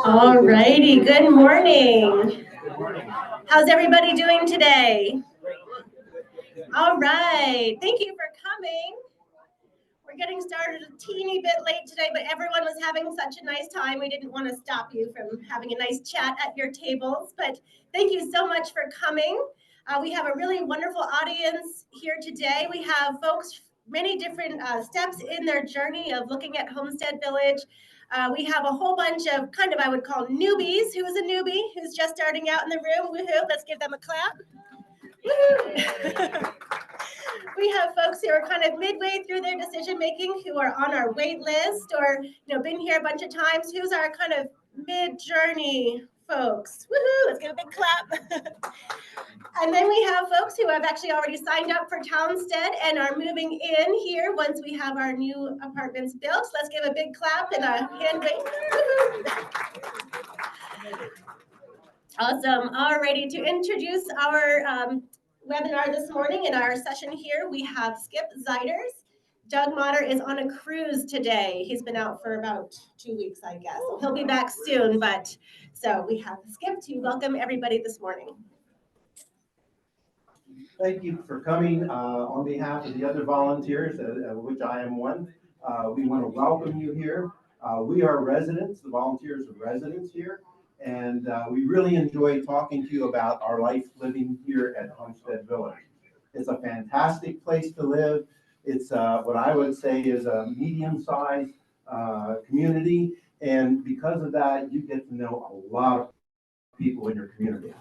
All righty, good morning. How's everybody doing today? All right, thank you for coming. We're getting started a teeny bit late today, but everyone was having such a nice time. We didn't want to stop you from having a nice chat at your tables, but thank you so much for coming. We have a really wonderful audience here today. We have folks, many different steps in their journey of looking at Homestead Village. We have a whole bunch of kind of, I would call newbies. Who's a newbie? Who's just starting out in the room? Woohoo, let's give them a clap. Woo-hoo. We have folks who are kind of midway through their decision making, who are on our wait list or been here a bunch of times. Who's our kind of mid-journey folks? Woohoo! Let's give a big clap. And then we have folks who have actually already signed up for Townstead and are moving in here once we have our new apartments built. Let's give a big clap and a hand wave. Awesome. All righty, to introduce our webinar this morning in our session here, we have Skip Ziders. Doug Motter is on a cruise today. He's been out for about 2 weeks, I guess. He'll be back soon, but so we have Skip to welcome everybody this morning. Thank you for coming on behalf of the other volunteers, which I am one. We want to welcome you here. We are residents, the volunteers are residents here, and we really enjoy talking to you about our life living here at Homestead Village. It's a fantastic place to live. It's what I would say is a medium-sized community, and because of that, you get to know a lot of people in your community.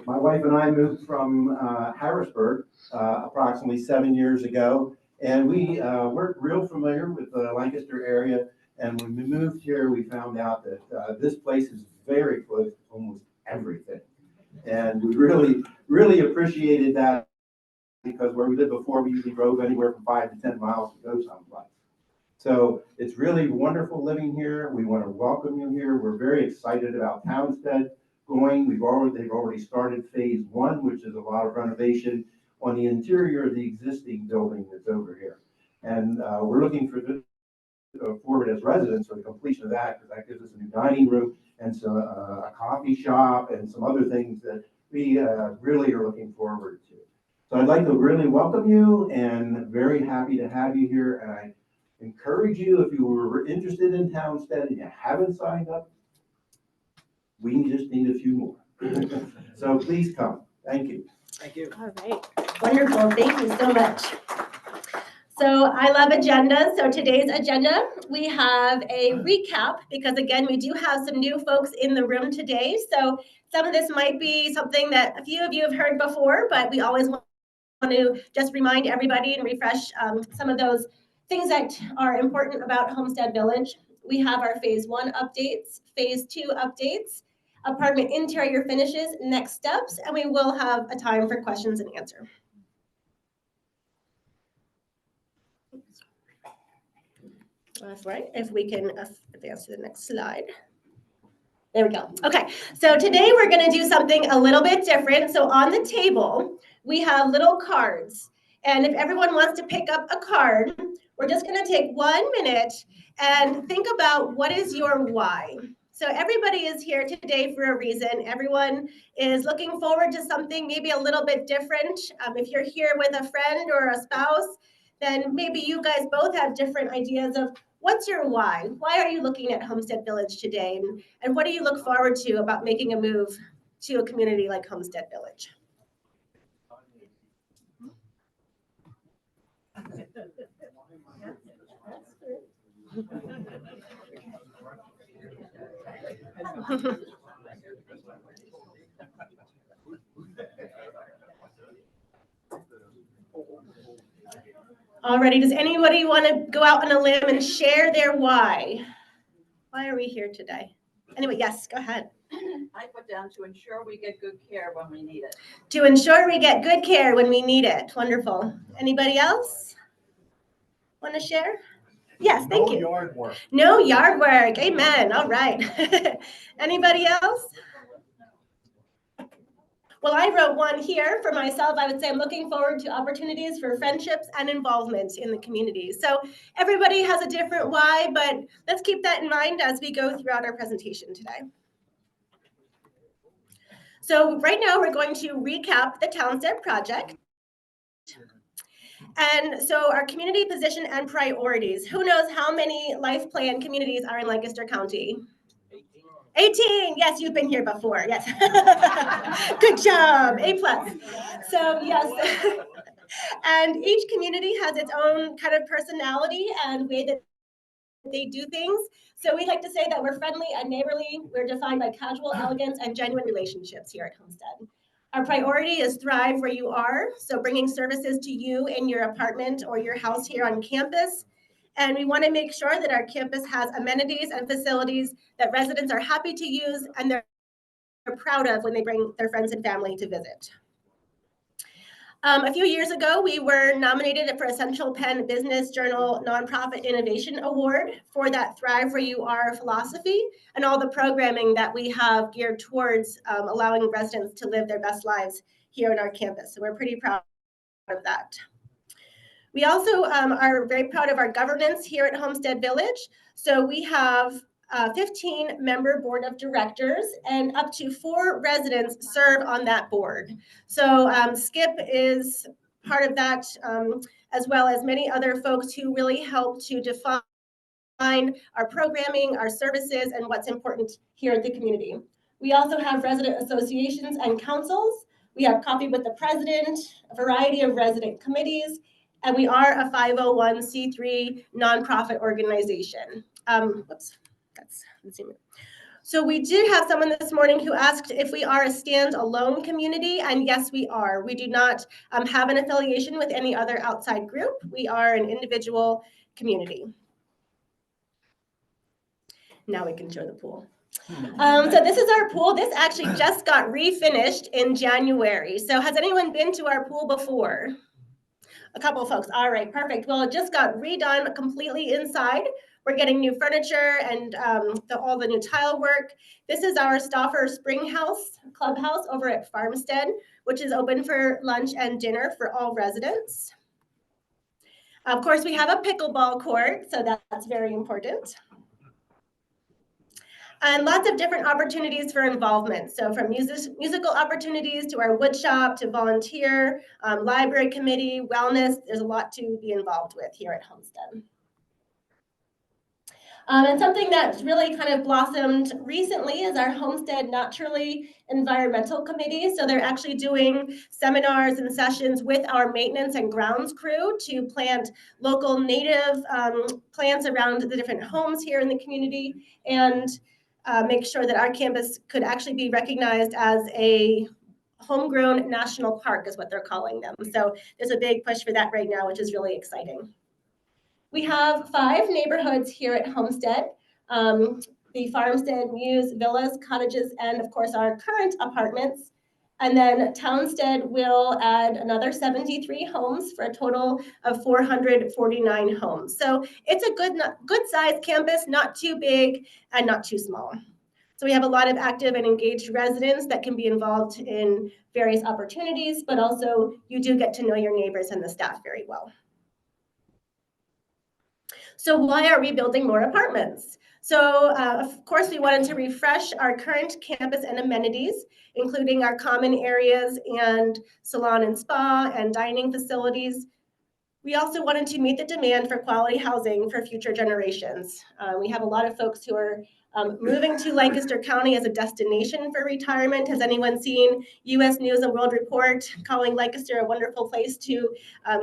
My wife and I moved from Harrisburg approximately 7 years ago, and we weren't real familiar with the Lancaster area. And when we moved here, we found out that this place is very close to almost everything. And we really appreciated that, because where we lived before, we usually drove anywhere from 5 to 10 miles to go someplace. So it's really wonderful living here. We want to welcome you here. We're very excited about Townstead going. They've already started phase 1, which is a lot of renovation on the interior of the existing building that's over here. And we're looking forward as residents for the completion of that, because that gives us a new dining room and some a coffee shop and some other things that we really are looking forward to. So I'd like to really welcome you, and very happy to have you here. And I encourage you, if you were interested in Townstead and you haven't signed up, we just need a few more. So please come. Thank you. Thank you. All right. Wonderful. Thank you so much. So I love agendas. So today's agenda, we have a recap, because again, we do have some new folks in the room today. So some of this might be something that a few of you have heard before, but we always want to just remind everybody and refresh some of those things that are important about Homestead Village. We have our phase 1 updates, phase 2 updates, apartment interior finishes, next steps, and we will have a time for questions and answer. That's right. If we can advance to the next slide. There we go. Okay, so today we're going to do something a little bit different. So on the table, we have little cards. And if everyone wants to pick up a card, we're just going to take 1 minute and think about what is your why. So everybody is here today for a reason. Everyone is looking forward to something maybe a little bit different. If you're here with a friend or a spouse, then maybe you guys both have different ideas of what's your why? Why are you looking at Homestead Village today? And what do you look forward to about making a move to a community like Homestead Village? Alrighty, does anybody want to go out on a limb and share their why? Why are we here today? Anyway, yes, go ahead. I put down to ensure we get good care when we need it. To ensure we get good care when we need it. Wonderful. Anybody else want to share? Yes, thank you. No yard work. No yard work. Amen. All right. Anybody else? Well, I wrote one here for myself. I would say I'm looking forward to opportunities for friendships and involvement in the community. So everybody has a different why, but let's keep that in mind as we go throughout our presentation today. So right now we're going to recap the Townstead project. And so our community position and priorities. Who knows how many life plan communities are in Lancaster County? 18. Yes, you've been here before. Yes. Good job. A+. So yes. And each community has its own kind of personality and way that they do things. So we like to say that we're friendly and neighborly. We're defined by casual elegance and genuine relationships here at Homestead. Our priority is thrive where you are. So bringing services to you in your apartment or your house here on campus. And we want to make sure that our campus has amenities and facilities that residents are happy to use and they're proud of when they bring their friends and family to visit. A few years ago, we were nominated for a Central Penn Business Journal Nonprofit Innovation Award for that Thrive Where You Are philosophy and all the programming that we have geared towards allowing residents to live their best lives here on our campus. So we're pretty proud of that. We also are very proud of our governance here at Homestead Village. So we have a 15-member board of directors and up to 4 residents serve on that board. So Skip is part of that, as well as many other folks who really help to define our programming, our services, and what's important here at the community. We also have resident associations and councils. We have Coffee with the President, a variety of resident committees, and we are a 501c3 nonprofit organization. So we did have someone this morning who asked if we are a stand-alone community, and yes, we are. We do not have an affiliation with any other outside group. We are an individual community. Now we can show the pool. So this is our pool. This actually just got refinished in January. So has anyone been to our pool before? A couple of folks. All right, perfect. Well, it just got redone completely inside. We're getting new furniture and all the new tile work. This is our Stauffer Spring House Clubhouse over at Farmstead, which is open for lunch and dinner for all residents. Of course, we have a pickleball court, so that's very important. And lots of different opportunities for involvement. So from musical opportunities to our wood shop to volunteer, library committee, wellness, there's a lot to be involved with here at Homestead. And something that's really kind of blossomed recently is our Homestead Naturally Environmental Committee. So they're actually doing seminars and sessions with our maintenance and grounds crew to plant local native plants around the different homes here in the community and make sure that our campus could actually be recognized as a homegrown national park is what they're calling them. So there's a big push for that right now, which is really exciting. We have 5 neighborhoods here at Homestead, the Farmstead, Muse, Villas, Cottages, and of course our current apartments. And then Townstead will add another 73 homes for a total of 449 homes. So it's a good size campus, not too big and not too small. So we have a lot of active and engaged residents that can be involved in various opportunities, but also you do get to know your neighbors and the staff very well. So why are we building more apartments? So of course, we wanted to refresh our current campus and amenities, including our common areas and salon and spa and dining facilities. We also wanted to meet the demand for quality housing for future generations. We have a lot of folks who are moving to Lancaster County as a destination for retirement. Has anyone seen U.S. News and World Report calling Lancaster a wonderful place to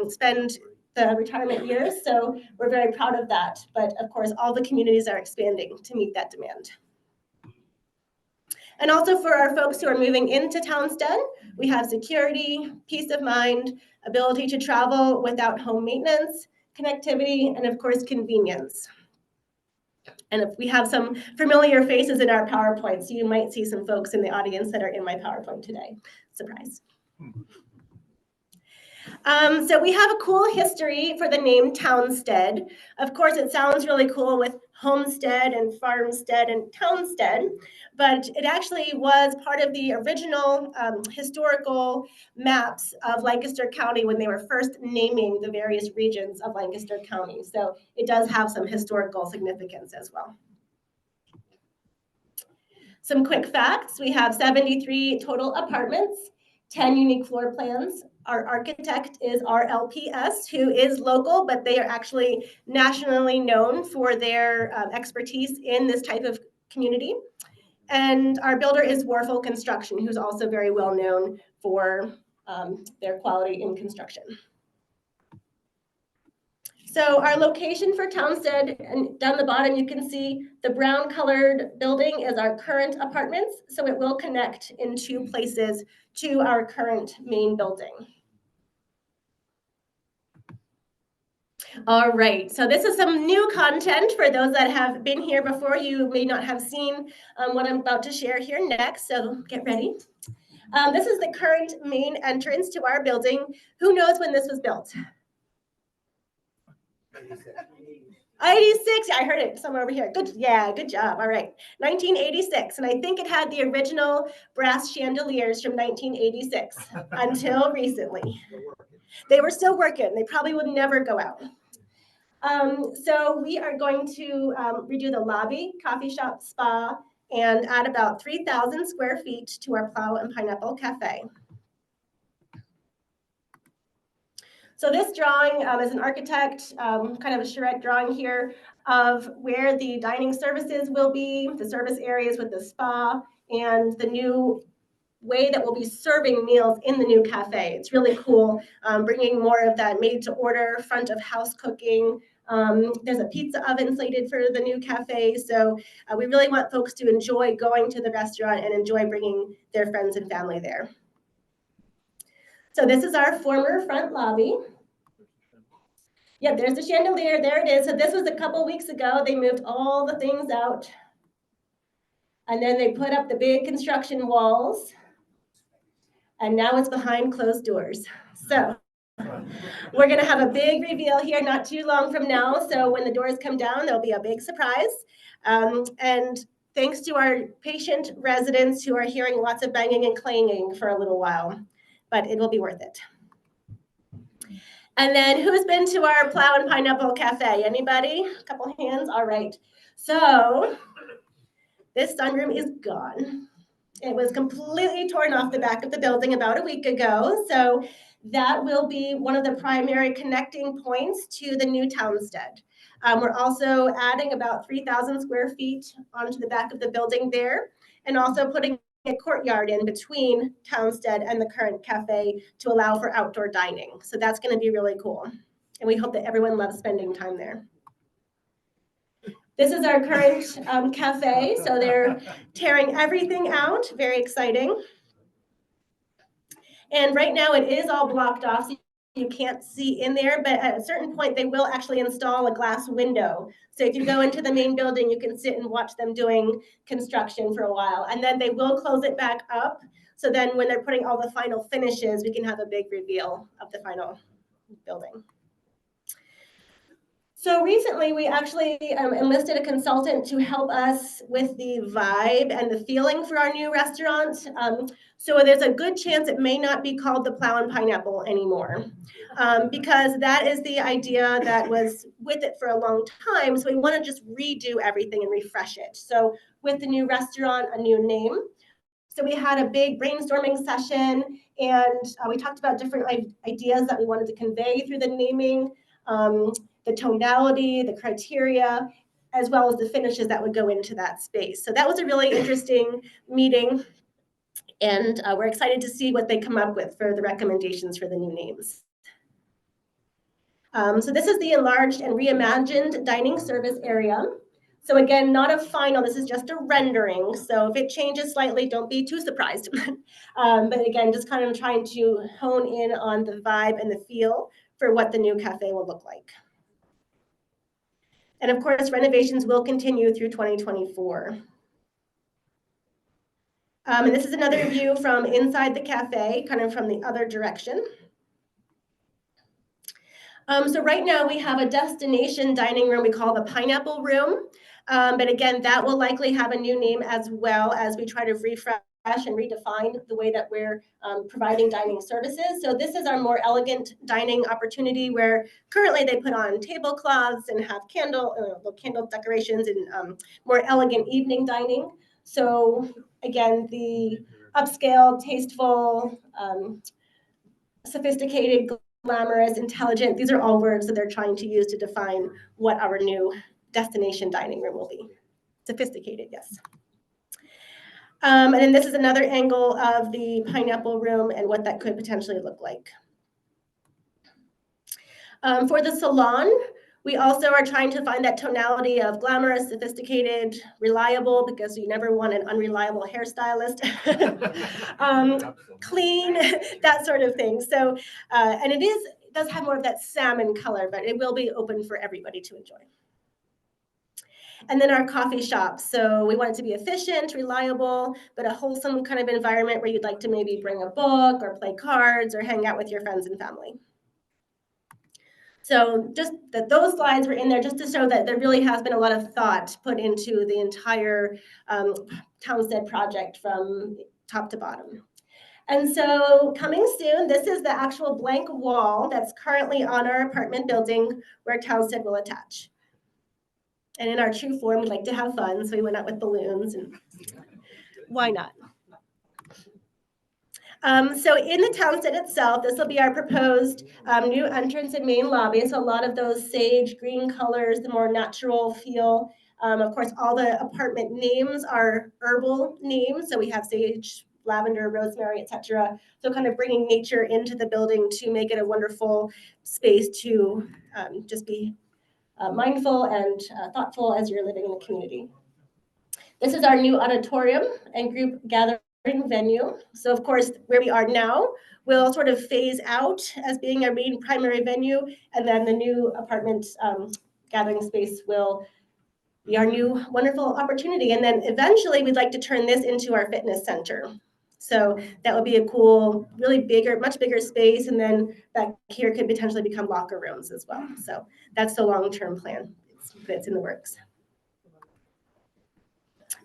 spend the retirement years? So we're very proud of that. But of course, all the communities are expanding to meet that demand. And also for our folks who are moving into Townstead, we have security, peace of mind, ability to travel without home maintenance, connectivity, and of course, convenience. And if we have some familiar faces in our PowerPoint, so you might see some folks in the audience that are in my PowerPoint today. Surprise. So we have a cool history for the name Townstead. Of course, it sounds really cool with homestead and farmstead and townstead, but it actually was part of the original historical maps of Lancaster County when they were first naming the various regions of Lancaster County. So it does have some historical significance as well. Some quick facts: we have 73 total apartments, 10 unique floor plans. Our architect is RLPS, who is local, but they are actually nationally known for their expertise in this type of community. And our builder is Warfel Construction, who's also very well known for their quality in construction. So our location for Townstead, and down the bottom you can see the brown colored building is our current apartments. So it will connect in two places to our current main building. All right, so this is some new content for those that have been here before. You may not have seen what I'm about to share here next, so get ready. This is the current main entrance to our building. Who knows when this was built? 86, yeah, I heard it somewhere over here. Good, yeah, good job, all right. 1986, and I think it had the original brass chandeliers from 1986 until recently. They were still working. They probably would never go out. So we are going to redo the lobby, coffee shop, spa, and add about 3,000 square feet to our Plow and Pineapple Cafe. So this drawing is an architect, kind of a charrette drawing here of where the dining services will be, the service areas with the spa, and the new way that we'll be serving meals in the new cafe. It's really cool, bringing more of that made to order, front of house cooking. There's a pizza oven slated for the new cafe. So we really want folks to enjoy going to the restaurant and enjoy bringing their friends and family there. So this is our former front lobby. Yeah, there's the chandelier, there it is. So this was a couple weeks ago. They moved all the things out. And then they put up the big construction walls. And now it's behind closed doors. So we're gonna have a big reveal here not too long from now. So when the doors come down, there'll be a big surprise. And thanks to our patient residents who are hearing lots of banging and clanging for a little while, but it will be worth it. And then who's been to our Plow and Pineapple Cafe? Anybody? A couple hands, all right. So this sunroom is gone. It was completely torn off the back of the building about a week ago. So that will be one of the primary connecting points to the new Townstead. We're also adding about 3,000 square feet onto the back of the building there, and also putting a courtyard in between Townstead and the current cafe to allow for outdoor dining. So that's going to be really cool. And we hope that everyone loves spending time there. This is our current cafe. So they're tearing everything out. Very exciting. And right now it is all blocked off, so you can't see in there, but at a certain point they will actually install a glass window. So if you go into the main building, you can sit and watch them doing construction for a while. And then they will close it back up. So then when they're putting all the final finishes, we can have a big reveal of the final building. So recently, we actually enlisted a consultant to help us with the vibe and the feeling for our new restaurant. So there's a good chance it may not be called the Plow and Pineapple anymore, because that is the idea that was with it for a long time. So we want to just redo everything and refresh it. So with the new restaurant, a new name. So we had a big brainstorming session, and we talked about different ideas that we wanted to convey through the naming. The tonality, the criteria, as well as the finishes that would go into that space. So that was a really interesting meeting, and we're excited to see what they come up with for the recommendations for the new names. So this is the enlarged and reimagined dining service area. So again, not a final, this is just a rendering. So if it changes slightly, don't be too surprised. But again, just kind of trying to hone in on the vibe and the feel for what the new cafe will look like. And of course, renovations will continue through 2024. And this is another view from inside the cafe, kind of from the other direction. So right now we have a destination dining room we call the Pineapple Room. But again, that will likely have a new name as well as we try to refresh and redefine the way that we're providing dining services. So this is our more elegant dining opportunity where currently they put on tablecloths and have candle decorations and more elegant evening dining. So again, the upscale, tasteful, sophisticated, glamorous, intelligent, these are all words that they're trying to use to define what our new destination dining room will be. Sophisticated, yes. And then this is another angle of the Pineapple Room and what that could potentially look like. For the salon, we also are trying to find that tonality of glamorous, sophisticated, reliable, because you never want an unreliable hairstylist. Clean, that sort of thing. So, and it does have more of that salmon color, but it will be open for everybody to enjoy. And then our coffee shop. So we want it to be efficient, reliable, but a wholesome kind of environment where you'd like to maybe bring a book or play cards or hang out with your friends and family. So just that those slides were in there just to show that there really has been a lot of thought put into the entire Townstead project from top to bottom. And so coming soon, this is the actual blank wall that's currently on our apartment building where Townstead will attach. And in our true form, we like to have fun, so we went out with balloons, and why not? So in the Townstead itself, this will be our proposed new entrance and main lobby. So a lot of those sage green colors, the more natural feel. Of course, all the apartment names are herbal names. So we have sage, lavender, rosemary, etc. So kind of bringing nature into the building to make it a wonderful space to just be mindful and thoughtful as you're living in the community. This is our new auditorium and group gathering venue. So of course, where we are now will sort of phase out as being our main primary venue, and then the new apartment gathering space will be our new wonderful opportunity. And then eventually we'd like to turn this into our fitness center. So that would be a cool, really bigger, much bigger space. And then back here could potentially become locker rooms as well. So that's the long-term plan. It's in the works.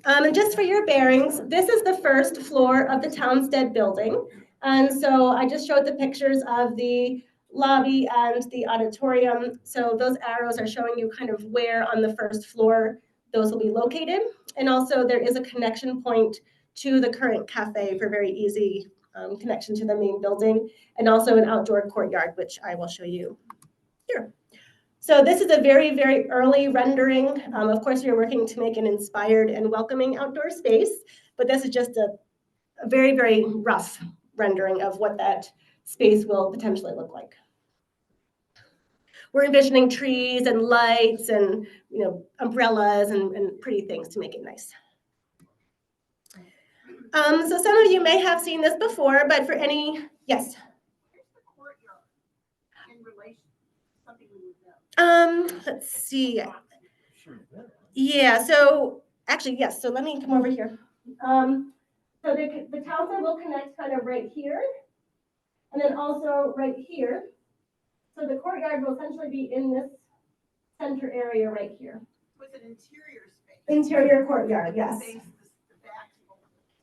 And just for your bearings, this is the first floor of the Townstead building. And so I just showed the pictures of the lobby and the auditorium. So those arrows are showing you kind of where on the first floor those will be located. And also there is a connection point to the current cafe for very easy connection to the main building, and also an outdoor courtyard, which I will show you here. So this is a very, very early rendering. Of course, we're working to make an inspired and welcoming outdoor space, but this is just a very, very rough rendering of what that space will potentially look like. We're envisioning trees and lights and umbrellas and pretty things to make it nice. So some of you may have seen this before, but for any, yes? Let's see. Yeah, so actually, yes, so let me come over here. So the Townstead will connect kind of right here, and then also right here. So the courtyard will essentially be in this center area right here. With an interior space. Interior courtyard, yes. Space, the back.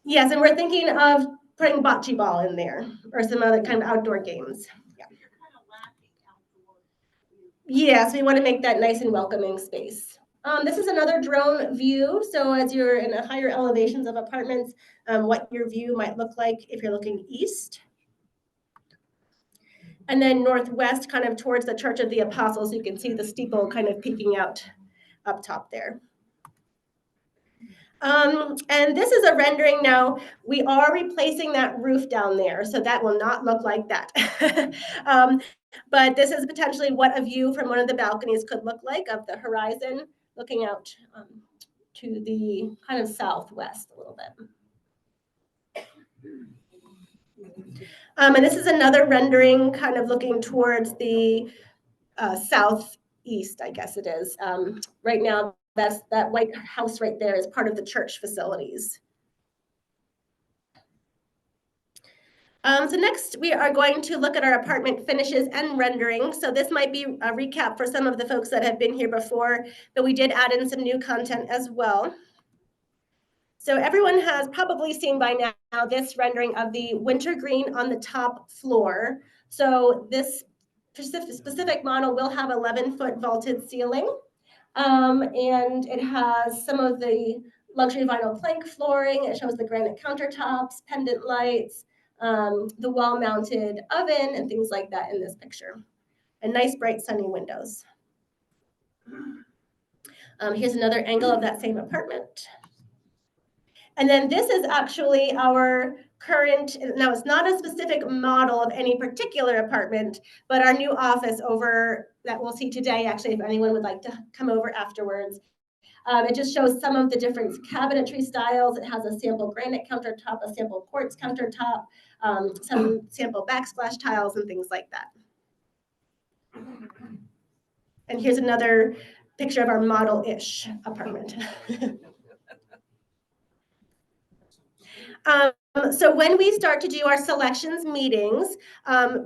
Yes, and we're thinking of putting bocce ball in there or some other kind of outdoor games. Yeah. You're kind of lacking outdoor. Yes, we want to make that nice and welcoming space. This is another drone view. So as you're in the higher elevations of apartments, what your view might look like if you're looking east. And then northwest, kind of towards the Church of the Apostles, you can see the steeple kind of peeking out up top there. And this is a rendering now. We are replacing that roof down there, so that will not look like that. But this is potentially what a view from one of the balconies could look like of the horizon, looking out to the kind of southwest a little bit. And this is another rendering kind of looking towards the southeast, I guess it is. Right now, that white house right there is part of the church facilities. So next we are going to look at our apartment finishes and rendering. So this might be a recap for some of the folks that have been here before, but we did add in some new content as well. So everyone has probably seen by now this rendering of the wintergreen on the top floor. So this specific model will have 11-foot vaulted ceiling. And it has some of the luxury vinyl plank flooring. It shows the granite countertops, pendant lights, the wall-mounted oven, and things like that in this picture. And nice, bright, sunny windows. Here's another angle of that same apartment. And then this is actually our current, now it's not a specific model of any particular apartment, but our new office over that we'll see today, actually, if anyone would like to come over afterwards. It just shows some of the different cabinetry styles. It has a sample granite countertop, a sample quartz countertop, some sample backsplash tiles and things like that. And here's another picture of our model-ish apartment. So when we start to do our selections meetings,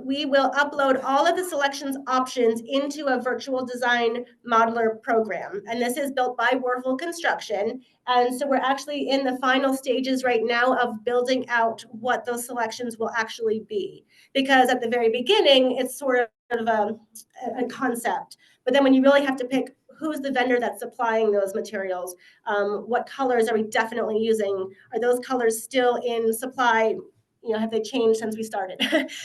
we will upload all of the selections options into a virtual design modeler program. And this is built by Warfel Construction. And so we're actually in the final stages right now of building out what those selections will actually be. Because at the very beginning, it's sort of a concept. But then when you really have to pick who's the vendor that's supplying those materials, what colors are we definitely using? Are those colors still in supply? You know, have they changed since we started?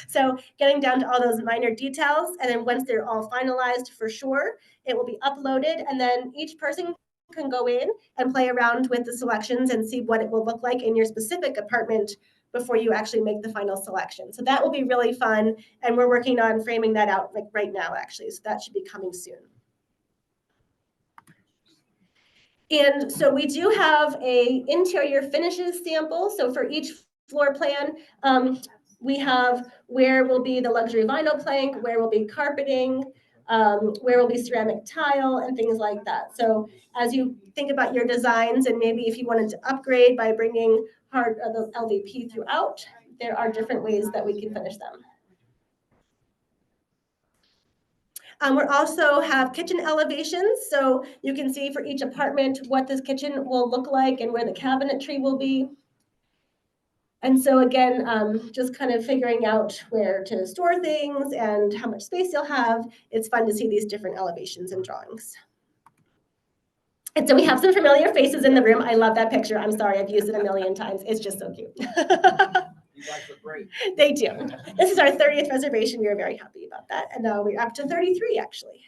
So getting down to all those minor details, and then once they're all finalized for sure, it will be uploaded, and then each person can go in and play around with the selections and see what it will look like in your specific apartment before you actually make the final selection. So that will be really fun, and we're working on framing that out like right now, actually, so that should be coming soon. And so we do have a interior finishes sample. So for each floor plan, we have where will be the luxury vinyl plank, where will be carpeting, where will be ceramic tile, and things like that. So as you think about your designs, and maybe if you wanted to upgrade by bringing the LVP throughout, there are different ways that we can finish them. We also have kitchen elevations, so you can see for each apartment what this kitchen will look like and where the cabinetry will be. And so again, just kind of figuring out where to store things and how much space you'll have. It's fun to see these different elevations and drawings. And so we have some familiar faces in the room. I love that picture. I'm sorry, I've used it a million times. It's just so cute. You guys look great. They do. This is our 30th reservation. We are very happy about that. And we're up to 33, actually.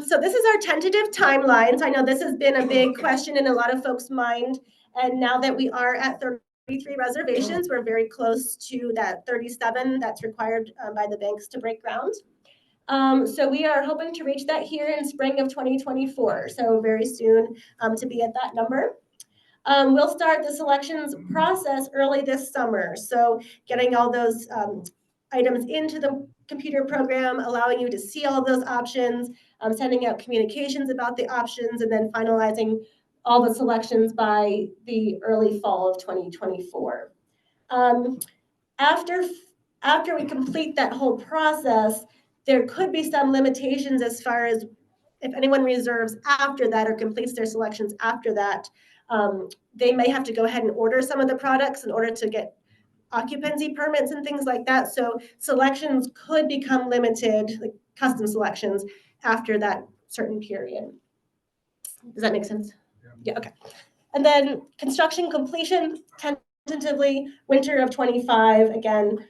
So this is our tentative timeline. So I know this has been a big question in a lot of folks' mind. And now that we are at 33 reservations, we're very close to that 37 that's required by the banks to break ground. So we are hoping to reach that here in spring of 2024. So very soon to be at that number. We'll start the selections process early this summer. So getting all those items into the computer program, allowing you to see all of those options, sending out communications about the options, and then finalizing all the selections by the early fall of 2024. After we complete that whole process, there could be some limitations as far as if anyone reserves after that or completes their selections after that, they may have to go ahead and order some of the products in order to get occupancy permits and things like that. So selections could become limited, like custom selections, after that certain period. Does that make sense? Yeah, okay. And then construction completion, tentatively winter of 25. Again,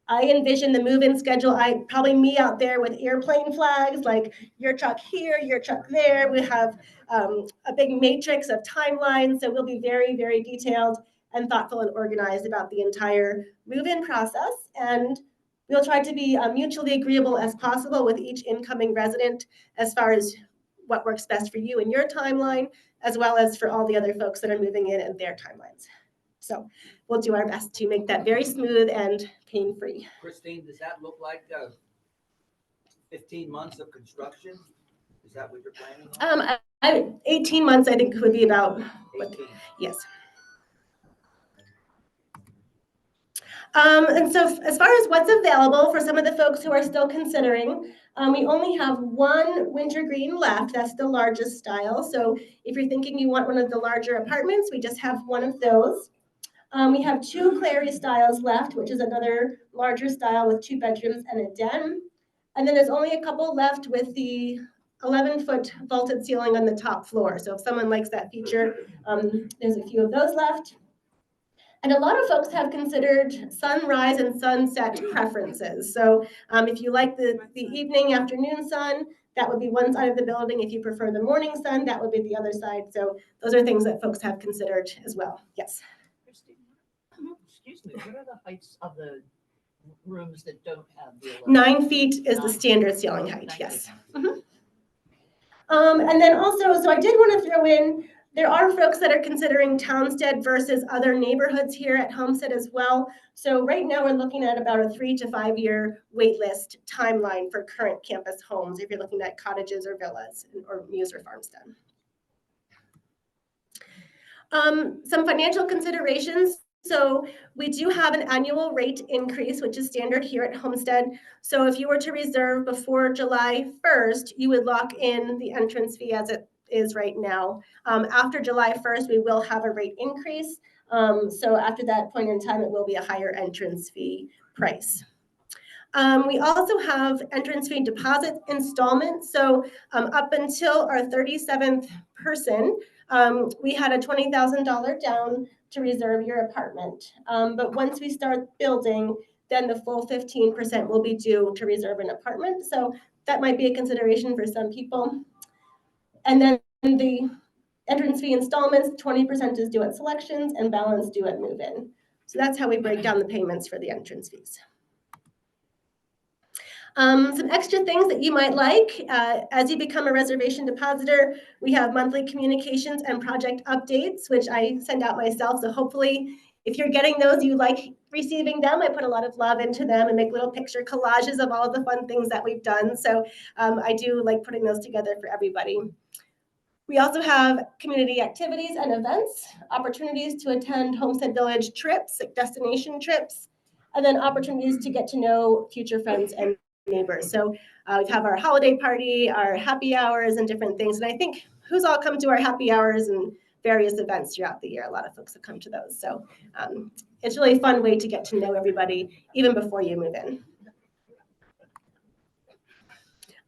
I envision the move-in schedule. Probably me out there with airplane flags, like your truck here, your truck there. We have a big matrix of timelines, so we'll be very, very detailed and thoughtful and organized about the entire move-in process. And we'll try to be mutually agreeable as possible with each incoming resident as far as what works best for you and your timeline, as well as for all the other folks that are moving in and their timelines. So we'll do our best to make that very smooth and pain-free. Christine, does that look like 15 months of construction? Is that what you're planning on? 18 months, I think, would be about, 18. yes. And so as far as what's available for some of the folks who are still considering, we only have one wintergreen left. That's the largest style. So if you're thinking you want one of the larger apartments, we just have one of those. We have two clary styles left, which is another larger style with 2 bedrooms and a den. And then there's only a couple left with the 11-foot vaulted ceiling on the top floor. So if someone likes that feature, there's a few of those left. And a lot of folks have considered sunrise and sunset preferences. So if you like the evening, afternoon sun, that would be one side of the building. If you prefer the morning sun, that would be the other side. So those are things that folks have considered as well. Yes. Excuse me, what are the heights of the rooms that don't have the 9 feet is the standard ceiling height, yes. And then also, so I did want to throw in, there are folks that are considering Townstead versus other neighborhoods here at Homestead as well. So right now we're looking at about a 3 to 5 year wait list timeline for current campus homes, if you're looking at cottages or villas or mews or farmstead. Some financial considerations. So we do have an annual rate increase, which is standard here at Homestead. So if you were to reserve before July 1st, you would lock in the entrance fee as it is right now. After July 1st, we will have a rate increase. So after that point in time, it will be a higher entrance fee price. We also have entrance fee deposit installments. So up until our 37th person, we had a $20,000 down to reserve your apartment. But once we start building, then the full 15% will be due to reserve an apartment. So that might be a consideration for some people. And then the entrance fee installments, 20% is due at selections and balance due at move-in. So that's how we break down the payments for the entrance fees. Some extra things that you might like, as you become a reservation depositor, we have monthly communications and project updates, which I send out myself. So hopefully, if you're getting those, you like receiving them. I put a lot of love into them and make little picture collages of all the fun things that we've done. So I do like putting those together for everybody. We also have community activities and events, opportunities to attend Homestead Village trips, like destination trips, and then opportunities to get to know future friends and neighbors. So we have our holiday party, our happy hours, and different things. And I think who's all come to our happy hours and various events throughout the year? A lot of folks have come to those. So it's really a fun way to get to know everybody even before you move in.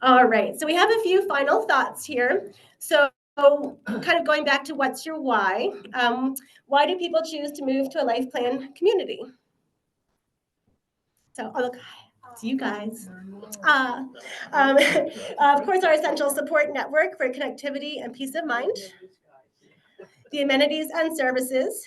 All right, so we have a few final thoughts here. So kind of going back to what's your why? Why do people choose to move to a life plan community? So, oh, look, it's you guys. Of course, our essential support network for connectivity and peace of mind, the amenities and services,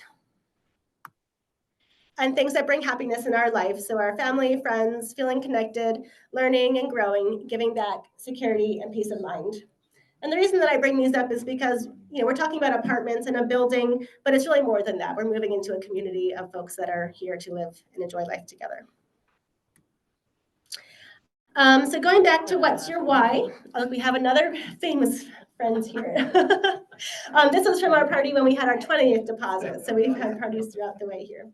and things that bring happiness in our life. So our family, friends, feeling connected, learning and growing, giving back security and peace of mind. And the reason that I bring these up is because, we're talking about apartments and a building, but it's really more than that. We're moving into a community of folks that are here to live and enjoy life together. So going back to what's your why, we have another famous friend here. This was from our party when we had our 20th deposit. So we've had parties throughout the way here.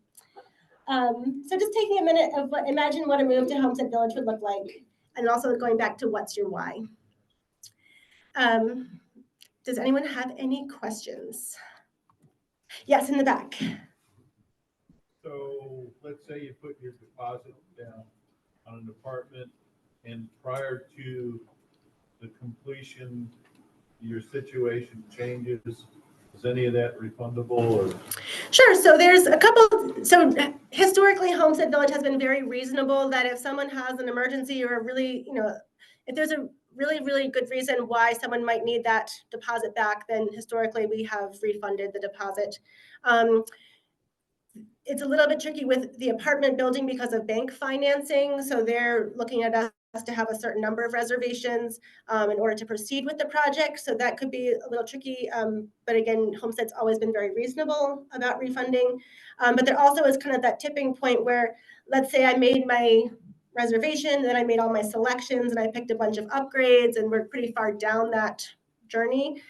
So just taking a minute of imagine what a move to Homestead Village would look like, and also going back to what's your why. Does anyone have any questions? Yes, in the back. So let's say you put your deposit down on an apartment and prior to the completion, your situation changes. Is any of that refundable or? Sure, so there's a couple, so historically Homestead Village has been very reasonable that if someone has an emergency or a really, if there's a really, really good reason why someone might need that deposit back, then historically we have refunded the deposit. It's a little bit tricky with the apartment building because of bank financing. So they're looking at us to have a certain number of reservations in order to proceed with the project. So that could be a little tricky. But again, Homestead's always been very reasonable about refunding. But there also is kind of that tipping point where, let's say I made my reservation, then I made all my selections and I picked a bunch of upgrades and we're pretty far down that journey.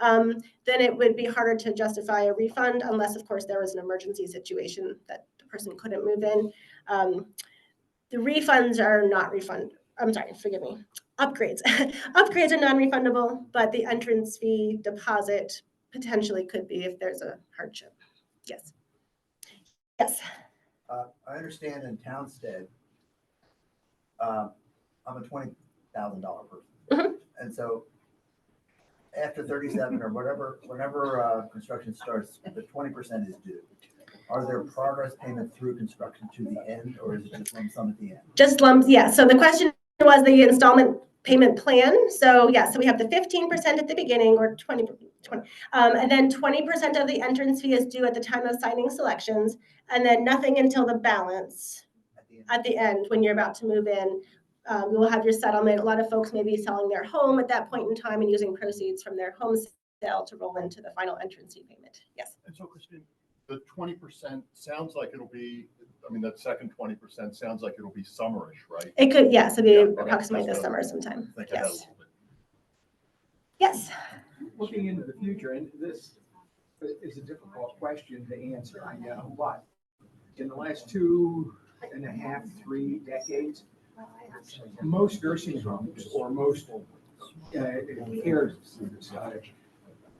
Then it would be harder to justify a refund unless, of course, there was an emergency situation that the person couldn't move in. The refunds are not refundable. I'm sorry, forgive me. Upgrades. Upgrades are non-refundable, but the entrance fee deposit potentially could be if there's a hardship. Yes. Yes. I understand in Townstead, I'm a $20,000 person. Mhm. And so after 37 or whenever construction starts, the 20% is due. Are there progress payments through construction to the end, or is it just lump sum at the end? Just lumps, yeah. So the question was the installment payment plan. So yeah, so we have the 15% at the beginning, or 20, and then 20% of the entrance fee is due at the time of signing selections, and then nothing until the balance at the end when you're about to move in. You will have your settlement. A lot of folks may be selling their home at that point in time and using proceeds from their home sale to roll into the final entrance fee payment. Yes. And so, Christine, the 20% sounds like it'll be, I mean, that second 20% sounds like it'll be summerish, right? It could, yes, it'd be Yeah, approximately that's this what summer I'm sometime. thinking ahead a Yes. little bit. Yes. Looking into the future, and this is a difficult question to answer, I know, but in the last 2.5, 3 decades, most nursing homes or most care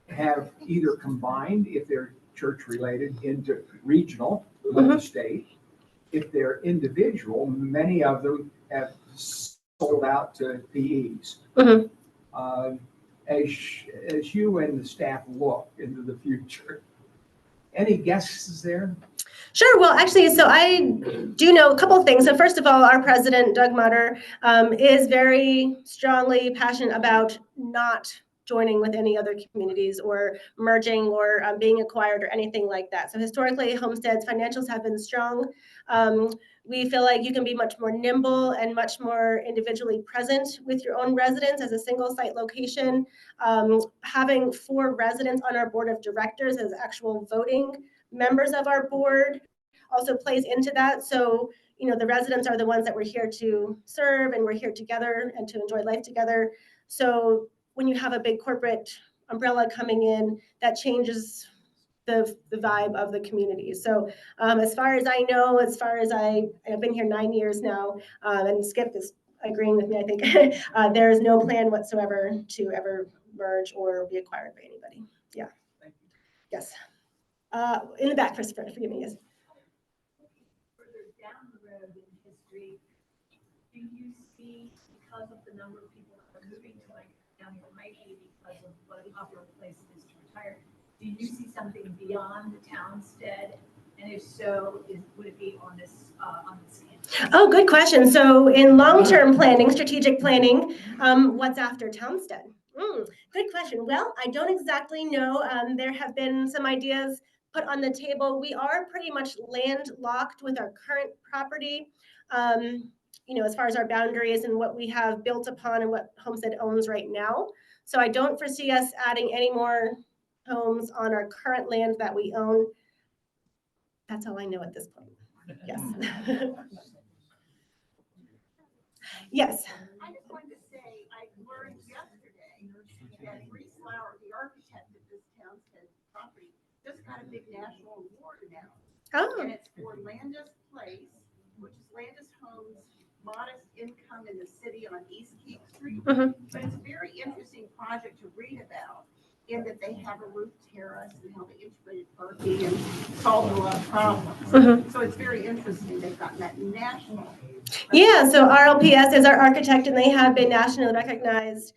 have either combined, if they're church related, into regional, multi-state. If they're individual, many of them have sold out to PEs. As you and the staff look into the future, any guesses there? Sure. Well, actually, so I do know a couple of things. So first of all, our president, Doug Mutter, is very strongly passionate about not joining with any other communities or merging or being acquired or anything like that. So historically, Homestead's financials have been strong. We feel like you can be much more nimble and much more individually present with your own residents as a single site location. Having 4 residents on our board of directors as actual voting members of our board also plays into that. So, the residents are the ones that we're here to serve and we're here together and to enjoy life together. So when you have a big corporate umbrella coming in, that changes the vibe of the community. So as far as I know, I've been here 9 years now, and Skip is agreeing with me, I think, there is no plan whatsoever to ever merge or be acquired by anybody. Yeah. Thank you. Yes. In the back, Christopher, forgive me, yes. Further down the road in history, do you see, because of the number of people that are moving to like down here, might be because of what a popular place it is to retire, do you see something beyond the Townstead? And if so, would it be on this campus? Oh, good question. So in long-term planning, strategic planning, what's after Townstead? Good question. Well, I don't exactly know. There have been some ideas put on the table. We are pretty much landlocked with our current property, as far as our boundaries and what we have built upon and what Homestead owns right now. So I don't foresee us adding any more homes on our current land that we own. That's all I know at this point. Yes. Yes. I just wanted to say, I learned yesterday that Reese Lauer, the architect of this Townstead property, just got a big national award now. Oh. And it's for Landis Place, which is Landis Homes modest income in the city on East King Street. Mhm. But it's a very interesting project to read about in that they have a roof terrace and how they integrated parking and solved a lot of problems. Mhm. So it's very interesting. They've gotten that national. Yeah, so RLPS is our architect, and they have been nationally recognized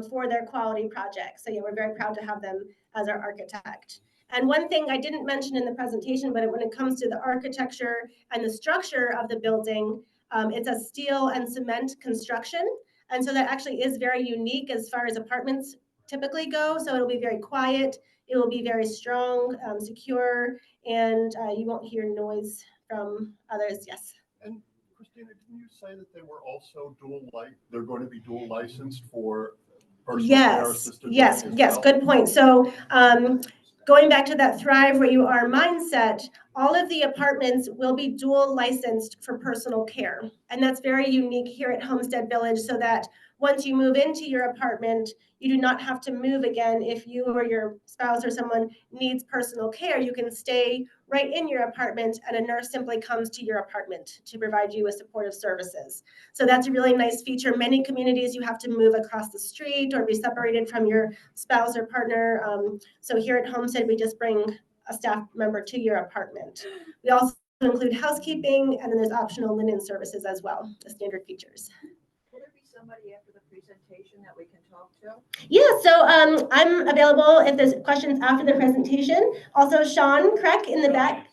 for their quality projects. So yeah, we're very proud to have them as our architect. And one thing I didn't mention in the presentation, but when it comes to the architecture and the structure of the building, it's a steel and cement construction. And so that actually is very unique as far as apartments typically go. So it'll be very quiet, it will be very strong, secure, and you won't hear noise from others. Yes. And Christina, didn't you say that they were also they're going to be dual licensed for personal care assisted living as Yes, well? good point. So going back to that thrive where you are mindset, all of the apartments will be dual licensed for personal care. And that's very unique here at Homestead Village, so that once you move into your apartment, you do not have to move again. If you or your spouse or someone needs personal care, you can stay right in your apartment, and a nurse simply comes to your apartment to provide you with supportive services. So that's a really nice feature. Many communities, you have to move across the street or be separated from your spouse or partner. So here at Homestead, we just bring a staff member to your apartment. We also include housekeeping, and then there's optional linen services as well, the standard features. Will there be somebody after the presentation that we can talk to? Yeah, so I'm available if there's questions after the presentation. Also, Sean Kreck in the back.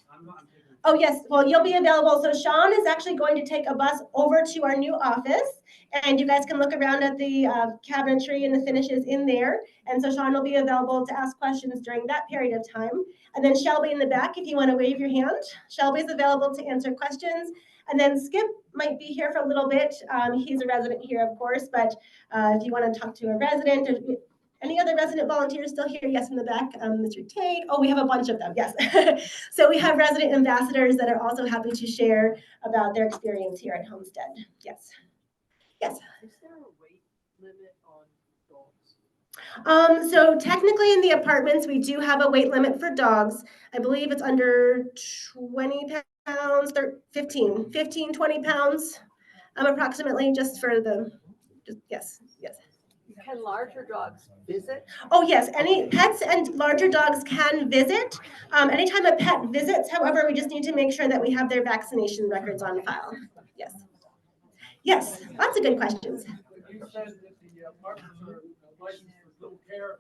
Oh, yes. Well, you'll be available. So Sean is actually going to take a bus over to our new office, and you guys can look around at the cabinetry and the finishes in there. And so Sean will be available to ask questions during that period of time. And then Shelby in the back, if you want to wave your hand. Shelby's available to answer questions. And then Skip might be here for a little bit. He's a resident here, of course, but if you want to talk to a resident, or any other resident volunteers still here? Yes, in the back, Mr. Tate. Oh, we have a bunch of them, yes. So we have resident ambassadors that are also happy to share about their experience here at Homestead. Yes. Yes. Is there a weight limit on dogs? So technically in the apartments, we do have a weight limit for dogs. I believe it's under 20 pounds, 15, 20 pounds, approximately, just for the, yes. Can larger dogs visit? Oh, yes, any pets and larger dogs can visit. Anytime a pet visits, however, we just need to make sure that we have their vaccination records on file. Yes. Yes, lots of good questions. You said that the apartments are licensed for dual care.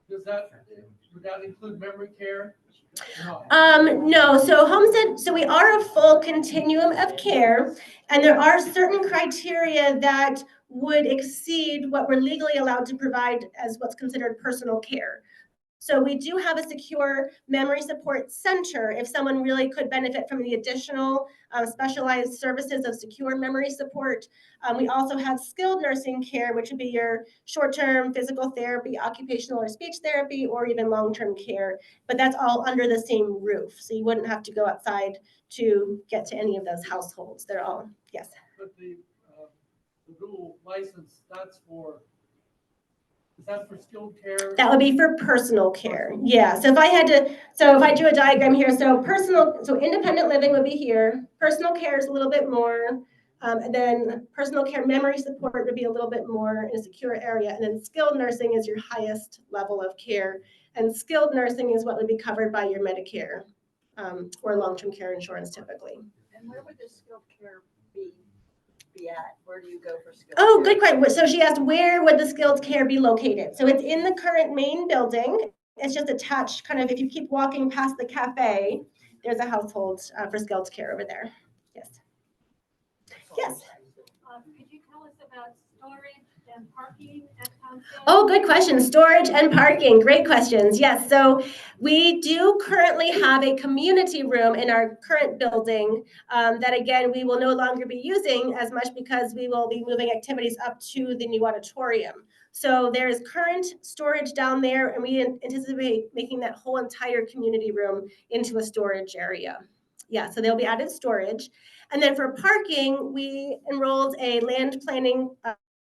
Would that include memory care? No, so Homestead, so we are a full continuum of care, and there are certain criteria that would exceed what we're legally allowed to provide as what's considered personal care. So we do have a secure memory support center if someone really could benefit from the additional specialized services of secure memory support. We also have skilled nursing care, which would be your short-term physical therapy, occupational or speech therapy, or even long-term care. But that's all under the same roof. So you wouldn't have to go outside to get to any of those households. They're all, yes. But the dual license, is that for skilled care? That would be for personal care. Yeah. So if I drew a diagram here, so independent living would be here. Personal care is a little bit more. And then personal care memory support would be a little bit more in a secure area. And then skilled nursing is your highest level of care. And skilled nursing is what would be covered by your Medicare or long-term care insurance typically. And where would this skilled care be at? Where do you go for skilled Oh, care? good question. So she asked, where would the skilled care be located? So it's in the current main building. It's just attached, kind of, if you keep walking past the cafe, there's a household for skilled care over there. Yes. Yes. Could you tell us about storage and parking at Townstead? Oh, good question. Storage and parking. Great questions. Yes. So we do currently have a community room in our current building that, again, we will no longer be using as much because we will be moving activities up to the new auditorium. So there is current storage down there, and we anticipate making that whole entire community room into a storage area. Yeah, so there'll be added storage. And then for parking, we enrolled a land planning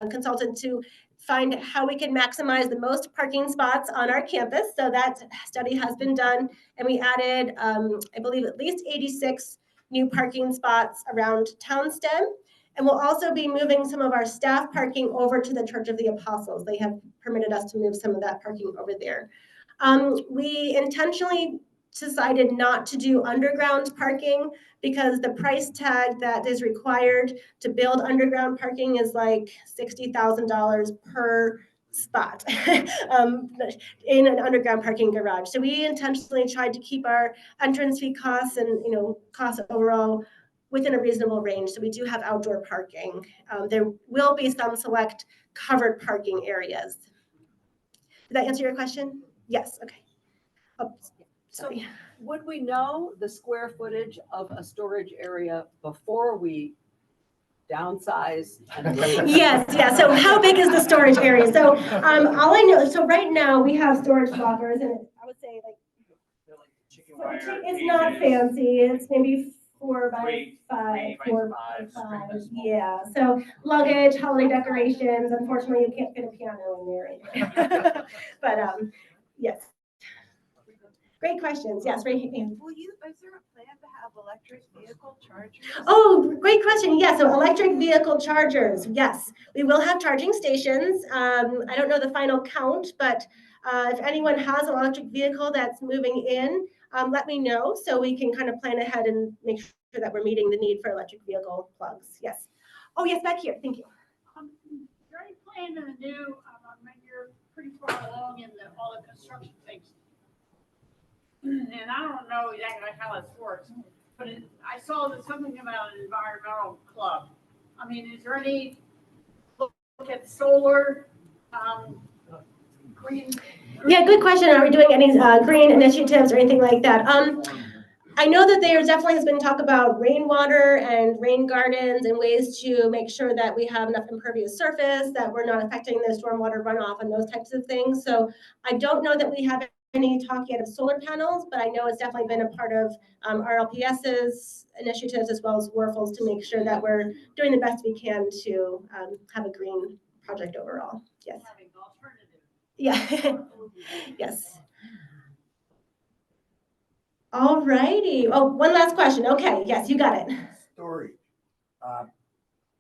consultant to find how we can maximize the most parking spots on our campus. So that study has been done, and we added, I believe, at least 86 new parking spots around Townstead. And we'll also be moving some of our staff parking over to the Church of the Apostles. They have permitted us to move some of that parking over there. We intentionally decided not to do underground parking because the price tag that is required to build underground parking is like $60,000 per spot in an underground parking garage. So we intentionally tried to keep our entrance fee costs and costs overall within a reasonable range. So we do have outdoor parking. There will be some select covered parking areas. Did that answer your question? Yes, okay. Oh, sorry. Would we know the square footage of a storage area before we downsize? Yes, yeah. So how big is the storage area? So all I know, so right now we have storage lockers, and I would say like it's not fancy. It's maybe 4 by 5, 4 by 5. Yeah. So luggage, holiday decorations. Unfortunately, you can't fit a piano in there. But yes. Great questions. Yes, right here. Is there a plan to have electric vehicle chargers? Oh, great question. Yeah, so electric vehicle chargers. Yes, we will have charging stations. I don't know the final count, but if anyone has an electric vehicle that's moving in, let me know so we can kind of plan ahead and make sure that we're meeting the need for electric vehicle plugs. Yes. Oh, yes, back here. Thank you. You're already planning to do, you're pretty far along in all the construction things. And I don't know exactly how this works, but I saw that something about an environmental club. I mean, is there any look at solar, green? Yeah, good question. Are we doing any green initiatives or anything like that? I know that there definitely has been talk about rainwater and rain gardens and ways to make sure that we have enough impervious surface, that we're not affecting the stormwater runoff and those types of things. So I don't know that we have any talk yet of solar panels, but I know it's definitely been a part of RLPS's initiatives as well as WRFL's to make sure that we're doing the best we can to have a green project overall. Yes. Yeah. Yes. All righty. Oh, one last question. Okay. Yes, you got it. Storage.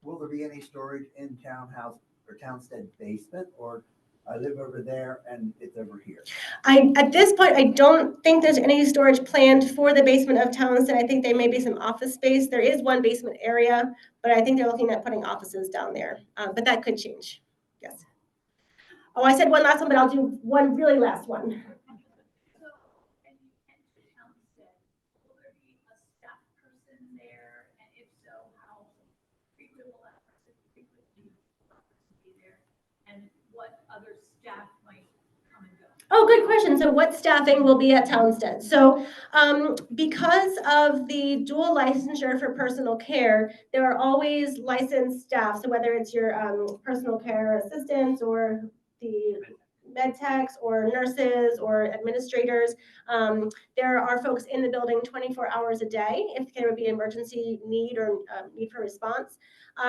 Will there be any storage in townhouse or Townstead basement, or I live over there and it's over here? At this point, I don't think there's any storage planned for the basement of Townstead. I think there may be some office space. There is one basement area, but I think they're looking at putting offices down there. But that could change. Yes. Oh, I said one last one, but I'll do one really last one. Oh, good question. So what staffing will be at Townstead? So because of the dual licensure for personal care, there are always licensed staff. So whether it's your personal care assistants or the med techs or nurses or administrators, there are folks in the building 24 hours a day if there would be emergency need or need for response.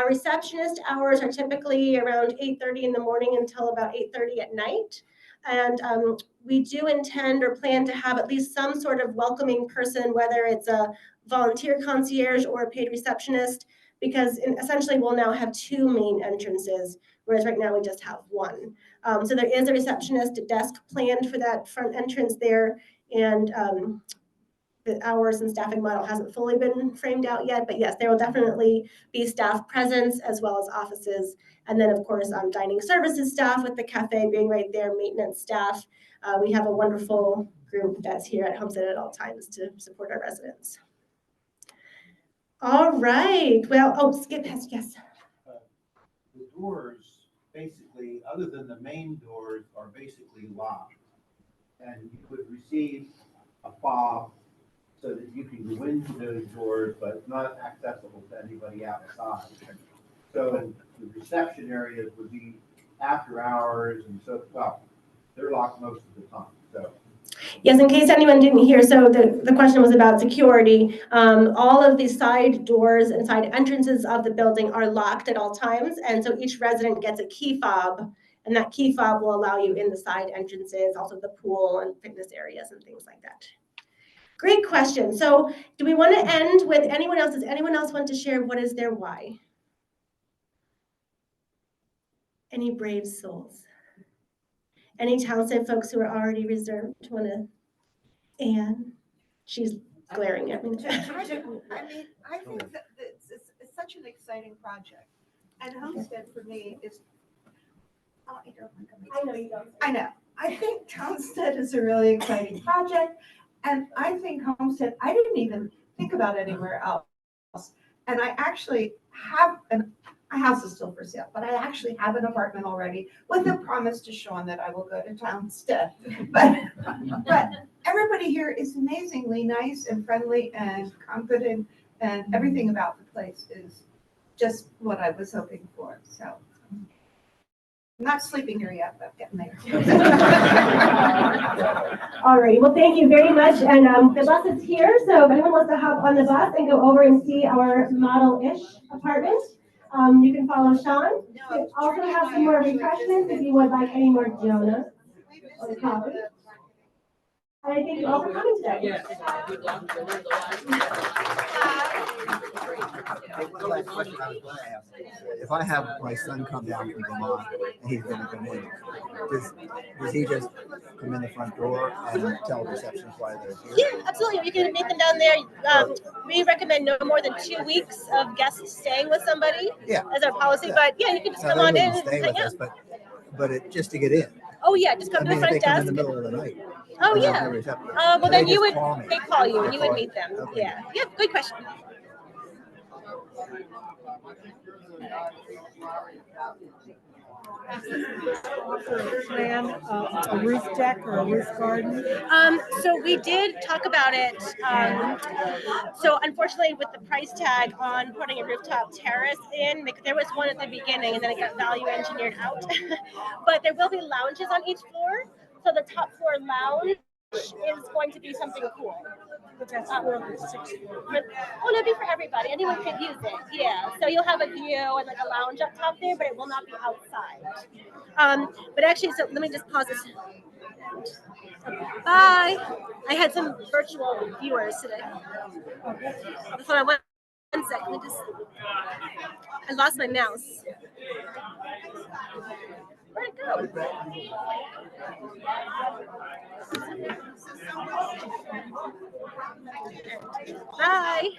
Receptionist hours are typically around 8:30 in the morning until about 8:30 at night. And we do intend or plan to have at least some sort of welcoming person, whether it's a volunteer concierge or a paid receptionist, because essentially we'll now have 2 main entrances, whereas right now we just have 1. So there is a receptionist desk planned for that front entrance there, and the hours and staffing model hasn't fully been framed out yet, but yes, there will definitely be staff presence as well as offices. And then of course, dining services staff with the cafe being right there, maintenance staff. We have a wonderful group that's here at Homestead at all times to support our residents. All right, well, oh, Skip has, yes. The doors, basically, other than the main doors, are basically locked. And you would receive a fob so that you can go into those doors, but not accessible to anybody outside. So the reception areas would be after hours, and so, well, they're locked most of the time, so. Yes, in case anyone didn't hear, so the question was about security. All of the side doors and side entrances of the building are locked at all times, and so each resident gets a key fob, and that key fob will allow you in the side entrances, also the pool and fitness areas and things like that. Great question. So do we want to end with anyone else? Does anyone else want to share what is their why? Any brave souls? Any Townstead folks who are already reserved want to? Anne, she's glaring at me. I mean, I think that it's such an exciting project. And Homestead for me is, oh, I don't think I know you don't. I know. I think Townstead is a really exciting project. And I think Homestead, I didn't even think about anywhere else. And I actually have my house is still for sale, but I actually have an apartment already with a promise to Sean that I will go to Townstead. But everybody here is amazingly nice and friendly and confident, and everything about the place is just what I was hoping for. So I'm not sleeping here yet, but getting there. All right, well, thank you very much. And the bus is here, so if anyone wants to hop on the bus and go over and see our model-ish apartment, you can follow Sean. We also have some more refreshments if you would like any more donuts or coffee. And I thank you all for coming today. One last question I was going to ask. If I have my son come down from Vermont and he's going to come in, does he just come in the front door and tell receptions why they're here? Yeah, absolutely. You can meet them down there. We recommend no more than 2 weeks of guests staying with somebody as our policy. But yeah, you can just come on in and stay hang with out. us, but just to get in. Oh yeah, just come to the If front they come desk. in the middle of the night. Oh and there's yeah. no reception, Well so then they you just would call me. they call you and you would Okay. meet them. Okay. Yeah. Yeah. Good question. Plan a roof deck or a roof garden? So we did talk about it. So unfortunately, with the price tag on putting a rooftop terrace in, there was one at the beginning, and then it got value engineered out. But there will be lounges on each floor. So the top floor lounge is going to be something cool. But that's 4 of the 6 floors. Oh, it'll be for everybody. Anyone could use it. Yeah. So you'll have a view and like a lounge up top there, but it will not be outside. But actually, so let me just pause this. Bye. I had some virtual viewers today. Hold on one second. I lost my mouse. Where'd it go? Bye.